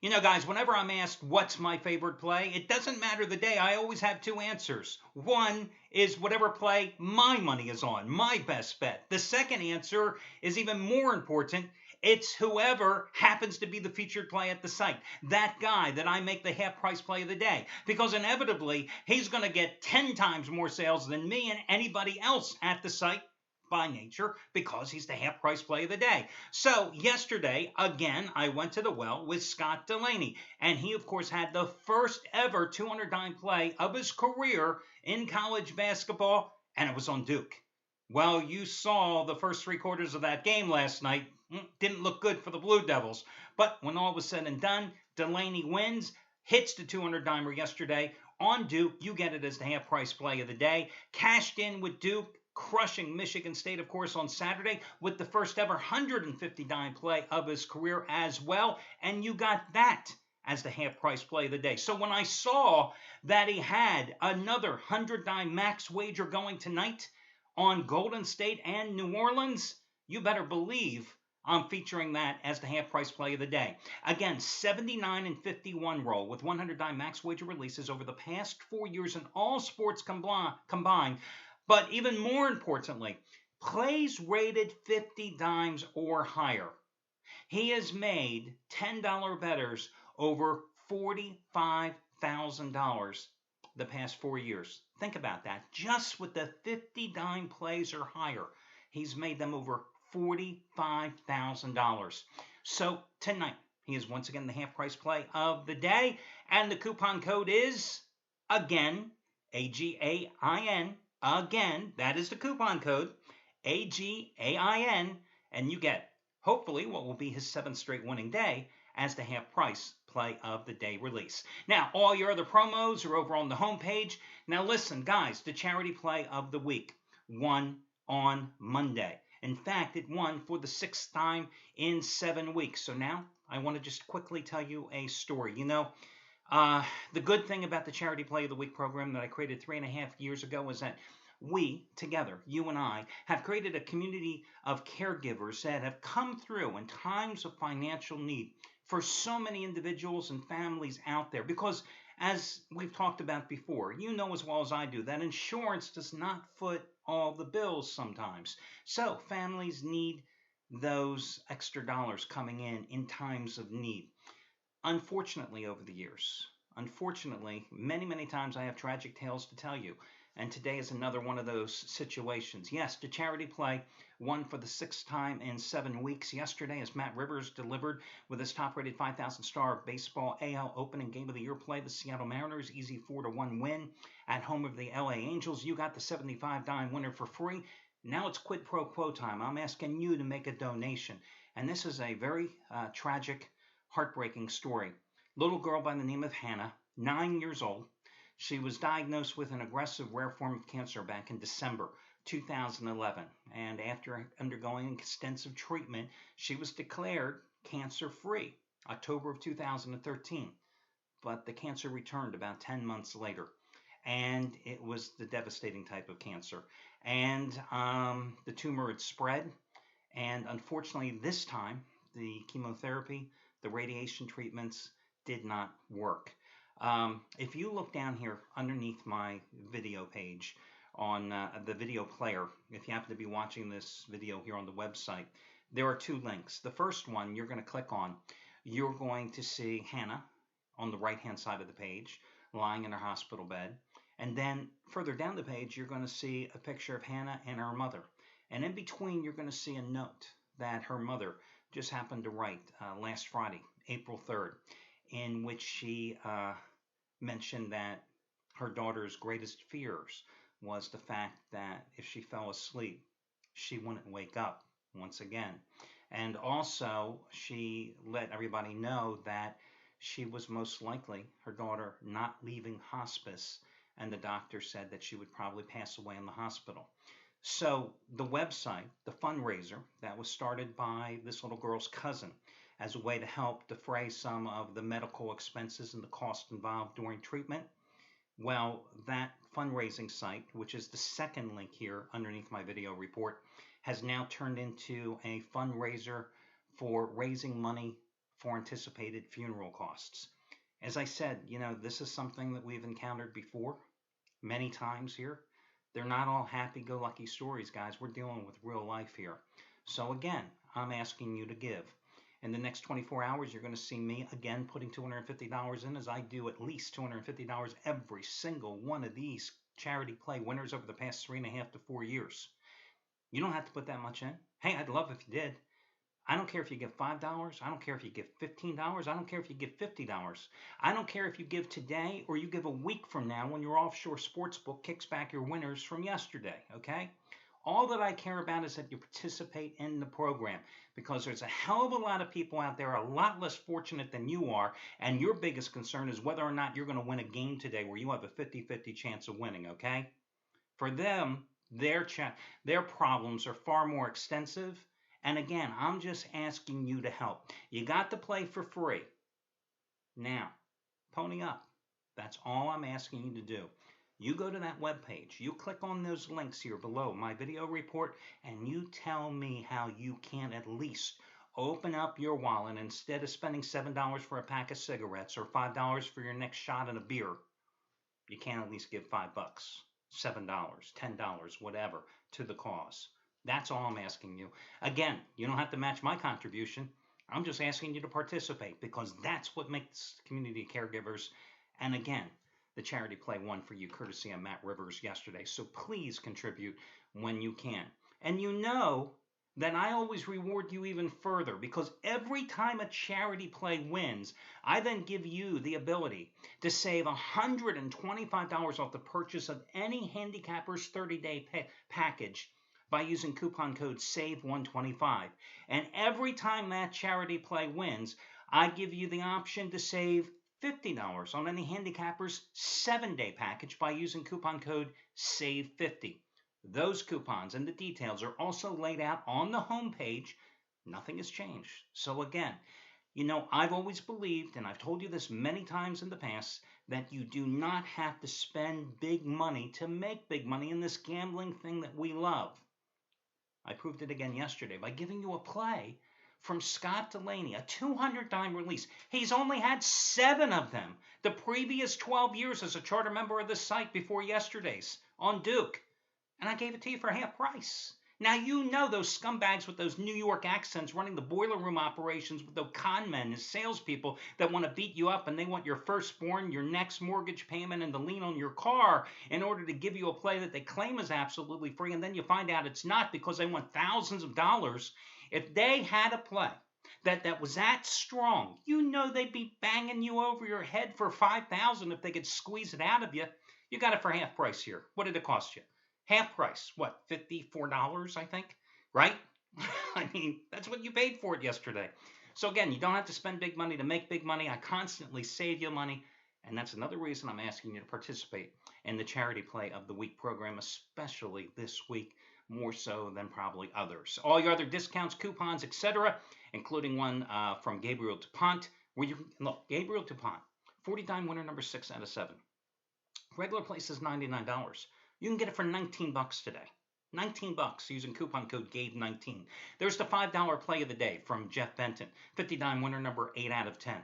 Guys, whenever I'm asked what's my favorite play, it doesn't matter the day. I always have two answers. One is whatever play my money is on, my best bet. The second answer is even more important. It's whoever happens to be the featured play at the site. That guy that I make the half price play of the day. Because inevitably, he's going to get 10 times more sales than me and anybody else at the site by nature because he's the half price play of the day. So yesterday, again, I went to the well with Scott Delaney, and he, of course, had the first ever 200 dime play of his career in college basketball, and it was on Duke. Well, you saw the first three quarters of that game last night. Didn't look good for the Blue Devils. But when all was said and done, Delaney wins, hits the 200 dimer yesterday on Duke. You get it as the half price play of the day. Cashed in with Duke, crushing Michigan State, of course, on Saturday with the first ever 150 dime play of his career as well. And you got that as the half price play of the day. So when I saw that he had another 100 dime max wager going tonight on Golden State and New Orleans, you better believe I'm featuring that as the half price play of the day. Again, 79 and 51 roll with 100 dime max wager releases over the past 4 years in all sports combined. But even more importantly, plays rated 50 dimes or higher. He has made $10 bettors over $45,000 the past 4 years. Think about that. Just with the 50 dime plays or higher, he's made them over $45,000. So tonight, he is once again the half price play of the day. And the coupon code is, again, AGAIN. Again, that is the coupon code, AGAIN, and you get, hopefully, what will be his 7th straight winning day as the half price play of the day release. Now, all your other promos are over on the homepage. Now, listen, guys, the charity play of the week won on Monday. In fact, it won for the 6th time in 7 weeks. So now I want to just quickly tell you a story. The good thing about the Charity Play of the Week program that I created 3.5 years ago is that we, together, you and I, have created a community of caregivers that have come through in times of financial need for so many individuals and families out there. Because, as we've talked about before, you know as well as I do that insurance does not foot all the bills sometimes. So families need those extra dollars coming in times of need. Unfortunately, over the years, many, many times I have tragic tales to tell you. And today is another one of those situations. Yes, the charity play won for the 6th time in 7 weeks yesterday as Matt Rivers delivered with his top-rated 5,000 star baseball AL opening game of the year play. The Seattle Mariners, easy 4-1 win at home of the LA Angels. You got the 75 dime winner for free. Now it's quid pro quo time. I'm asking you to make a donation. And this is a very tragic, heartbreaking story. Little girl by the name of Hannah, 9 years old. She was diagnosed with an aggressive rare form of cancer back in December 2011. And after undergoing extensive treatment, she was declared cancer-free October of 2013. But the cancer returned about 10 months later. And it was the devastating type of cancer. And the tumor had spread. And unfortunately, this time, the chemotherapy, the radiation treatments did not work. If you look down here underneath my video page on the video player, if you happen to be watching this video here on the website, there are 2 links. The first one you're going to click on, you're going to see Hannah on the right-hand side of the page, lying in her hospital bed. And then further down the page, you're going to see a picture of Hannah and her mother. And in between, you're going to see a note that her mother just happened to write last Friday, April 3rd, in which she mentioned that her daughter's greatest fears was the fact that if she fell asleep, she wouldn't wake up once again. And also, she let everybody know that she was most likely, her daughter, not leaving hospice, and the doctor said that she would probably pass away in the hospital. So the website, the fundraiser that was started by this little girl's cousin as a way to help defray some of the medical expenses and the cost involved during treatment, well, that fundraising site, which is the second link here underneath my video report, has now turned into a fundraiser for raising money for anticipated funeral costs. As I said, this is something that we've encountered before many times here. They're not all happy-go-lucky stories, guys. We're dealing with real life here. So again, I'm asking you to give. In the next 24 hours, you're going to see me again putting $250 in, as I do at least $250 every single one of these charity play winners over the past 3.5 to 4 years. You don't have to put that much in. Hey, I'd love if you did. I don't care if you give $5. I don't care if you give $15. I don't care if you give $50. I don't care if you give today or you give a week from now when your offshore sportsbook kicks back your winners from yesterday, okay? All that I care about is that you participate in the program, because there's a hell of a lot of people out there a lot less fortunate than you are, and your biggest concern is whether or not you're going to win a game today where you have a 50-50 chance of winning, okay? For them, their problems are far more extensive. And again, I'm just asking you to help. You got to play for free. Now, pony up. That's all I'm asking you to do. You go to that webpage. You click on those links here below, my video report, and you tell me how you can at least open up your wallet instead of spending $7 for a pack of cigarettes or $5 for your next shot in a beer. You can at least give $5, $7, $10, whatever, to the cause. That's all I'm asking you. Again, you don't have to match my contribution. I'm just asking you to participate, because that's what makes community caregivers. And again, the charity play won for you, courtesy of Matt Rivers yesterday. So please contribute when you can. And you know that I always reward you even further, because every time a charity play wins, I then give you the ability to save $125 off the purchase of any Handicapper's 30-day package by using coupon code SAVE125. And every time that charity play wins, I give you the option to save $50 on any Handicapper's 7-day package by using coupon code SAVE50. Those coupons and the details are also laid out on the home page. Nothing has changed. So again, I've always believed, and I've told you this many times in the past, that you do not have to spend big money to make big money in this gambling thing that we love. I proved it again yesterday by giving you a play from Scott Delaney, a 200-dime release. He's only had 7 of them the previous 12 years as a charter member of this site before yesterday's on Duke. And I gave it to you for half price. Now, those scumbags with those New York accents running the boiler room operations with those con men as salespeople that want to beat you up, and they want your firstborn, your next mortgage payment, and the lien on your car in order to give you a play that they claim is absolutely free, and then you find out it's not because they want thousands of dollars. If they had a play that was that strong, they'd be banging you over your head for $5,000 if they could squeeze it out of you. You got it for half price here. What did it cost you? Half price, what, $54, I think, right? I mean, that's what you paid for it yesterday. So again, you don't have to spend big money to make big money. I constantly save you money, and that's another reason I'm asking you to participate in the Charity Play of the Week program, especially this week, more so than probably others. All your other discounts, coupons, etc., including one from Gabriel DuPont, where you can look, Gabriel DuPont, 40-dime winner number 6 out of 7. Regular price is $99. You can get it for $19 today. $19 using coupon code GABE19. There's the $5 play of the day from Jeff Benton. 50-dime winner number 8 out of 10.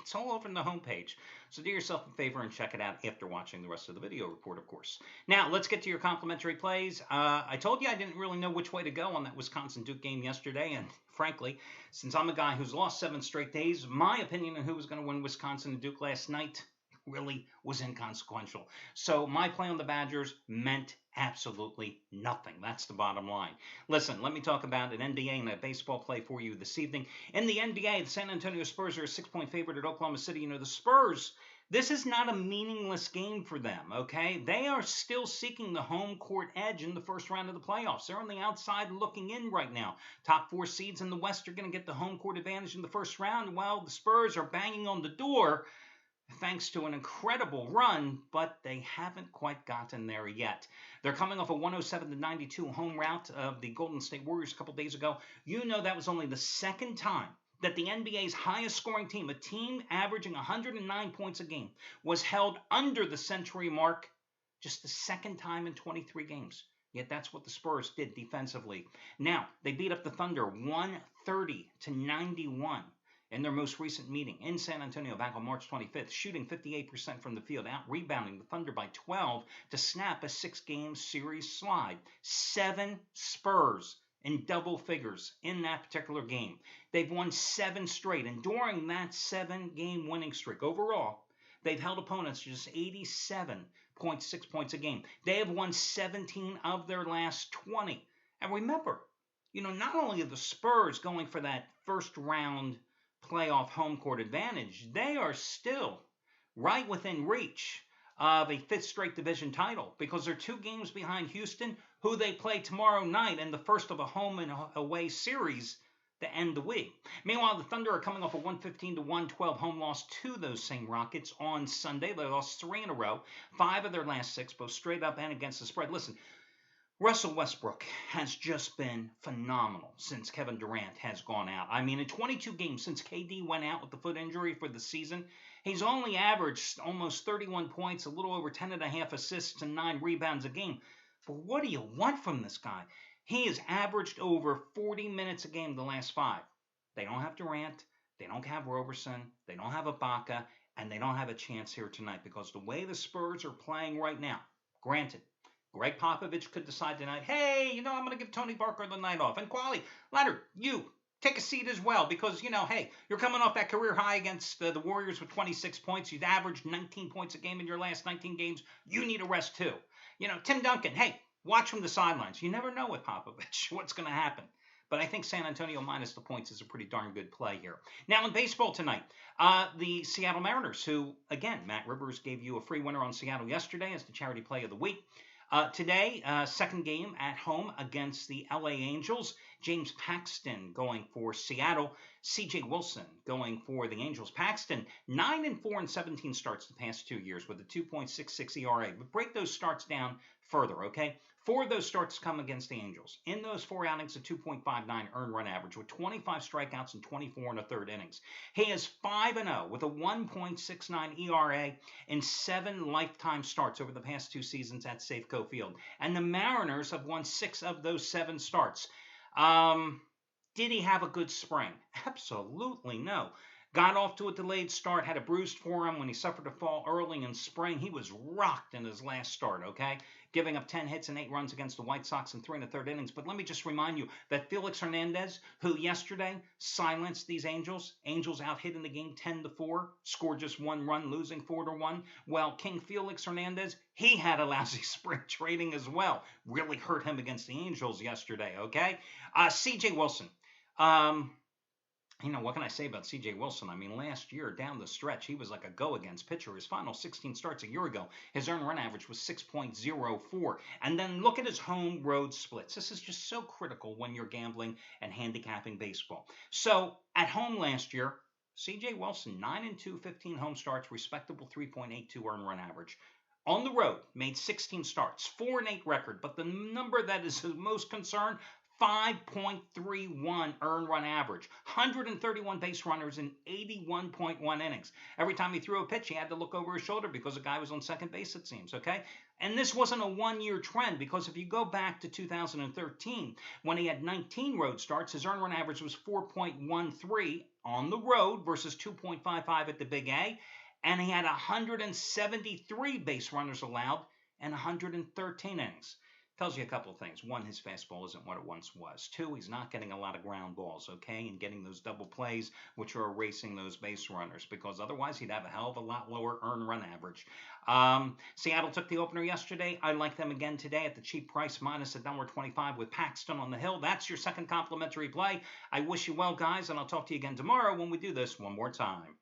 It's all over on the homepage. So do yourself a favor and check it out after watching the rest of the video report, of course. Now, let's get to your complimentary plays. I told you I didn't really know which way to go on that Wisconsin-Duke game yesterday. And frankly, since I'm a guy who's lost 7 straight days, my opinion on who was going to win Wisconsin and Duke last night really was inconsequential. So my play on the Badgers meant absolutely nothing. That's the bottom line. Listen, let me talk about an NBA and a baseball play for you this evening. In the NBA, the San Antonio Spurs are a 6-point favorite at Oklahoma City. The Spurs, this is not a meaningless game for them, okay? They are still seeking the home court edge in the first round of the playoffs. They're on the outside looking in right now. Top 4 seeds in the West are going to get the home court advantage in the first round, while the Spurs are banging on the door thanks to an incredible run, but they haven't quite gotten there yet. They're coming off a 107-92 home rout of the Golden State Warriors a couple days ago. That was only the second time that the NBA's highest scoring team, a team averaging 109 points a game, was held under the century mark just the second time in 23 games. Yet that's what the Spurs did defensively. Now, they beat up the Thunder 130-91. in their most recent meeting in San Antonio back on March 25th, shooting 58% from the field, out-rebounding the Thunder by 12 to snap a 6-game series slide. 7 Spurs in double figures in that particular game. They've won 7 straight, and during that 7-game winning streak overall, they've held opponents to just 87.6 points a game. They have won 17 of their last 20. And remember, not only are the Spurs going for that first round playoff home court advantage, they are still right within reach of a 5th straight division title because they're 2 games behind Houston, who they play tomorrow night in the first of a home and away series to end the week. Meanwhile, the Thunder are coming off a 115-112 home loss to those same Rockets on Sunday. They lost 3 in a row, 5 of their last 6, both straight up and against the spread. Listen, Russell Westbrook has just been phenomenal since Kevin Durant has gone out. I mean, in 22 games since KD went out with the foot injury for the season, he's only averaged almost 31 points, a little over 10.5 assists, and 9 rebounds a game. But what do you want from this guy? He has averaged over 40 minutes a game the last 5. They don't have Durant, they don't have Roberson, they don't have Ibaka, and they don't have a chance here tonight because the way the Spurs are playing right now, granted, Greg Popovich could decide tonight, hey, I'm going to give Tony Parker the night off. And Quali, Leonard, you take a seat as well because, hey, you're coming off that career high against the Warriors with 26 points. You've averaged 19 points a game in your last 19 games. You need a rest too. Tim Duncan, hey, watch from the sidelines. You never know with Popovich what's going to happen. But I think San Antonio minus the points is a pretty darn good play here. Now in baseball tonight, the Seattle Mariners, who, again, Matt Rivers gave you a free winner on Seattle yesterday as the charity play of the week. Today, second game at home against the LA Angels. James Paxton going for Seattle. C.J. Wilson going for the Angels. Paxton, 9-4 in 17 starts the past 2 years with a 2.66 ERA. But break those starts down further, okay? 4 of those starts come against the Angels. In those 4 outings, a 2.59 earned run average with 25 strikeouts and 24 in a third innings. He is 5-0 with a 1.69 ERA in 7 lifetime starts over the past 2 seasons at Safeco Field. And the Mariners have won 6 of those 7 starts. Did he have a good spring? Absolutely no. Got off to a delayed start, had a bruised forearm when he suffered a fall early in spring. He was rocked in his last start, okay? Giving up 10 hits and 8 runs against the White Sox in 3 1/3 innings. But let me just remind you that Felix Hernandez, who yesterday silenced these Angels out hit in the game 10-4, scored just 1 run, losing 4-1. Well, King Felix Hernandez, he had a lousy spring trading as well. Really hurt him against the Angels yesterday, okay? C.J. Wilson. What can I say about C.J. Wilson? I mean, last year, down the stretch, he was like a go-against pitcher. His final 16 starts a year ago, his earned run average was 6.04. And then look at his home-road splits. This is just so critical when you're gambling and handicapping baseball. So, at home last year, C.J. Wilson, 9-2, 15 home starts, respectable 3.82 earned run average. On the road, made 16 starts, 4-8 record. But the number that is the most concerned, 5.31 earned run average, 131 base runners in 81.1 innings. Every time he threw a pitch, he had to look over his shoulder because the guy was on second base, it seems, okay? And this wasn't a one-year trend because if you go back to 2013, when he had 19 road starts, his earned run average was 4.13 on the road versus 2.55 at the Big A, and he had 173 base runners allowed and 113 innings. Tells you a couple of things. 1, his fastball isn't what it once was. 2, he's not getting a lot of ground balls, okay, and getting those double plays, which are erasing those base runners, because otherwise he'd have a hell of a lot lower earned run average. Seattle took the opener yesterday. I like them again today at the cheap price, minus $1.25 with Paxton on the hill. That's your second complimentary play. I wish you well, guys, and I'll talk to you again tomorrow when we do this one more time.